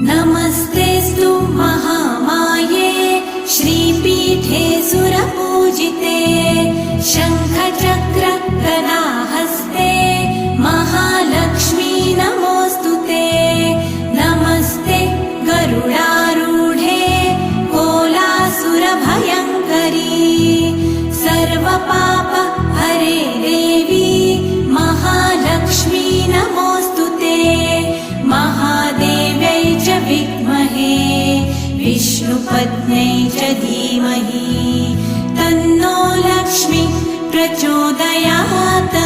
नमस्तेऽस्तु महामाये श्रीपीठे सुरपूजिते शङ्खचक्र गदाहस्ते महालक्ष्मी नमोऽस्तुते। नमस्ते गरुडारूढे कोलासुरभयङ्करी सर्वपाप हरे देवी महालक्ष्मी नमोऽस्तुते। महादेव्यै च विद्महे विष्णुपत्न्यै च धीमहि तन्नो लक्ष्मी प्रचोदयात्।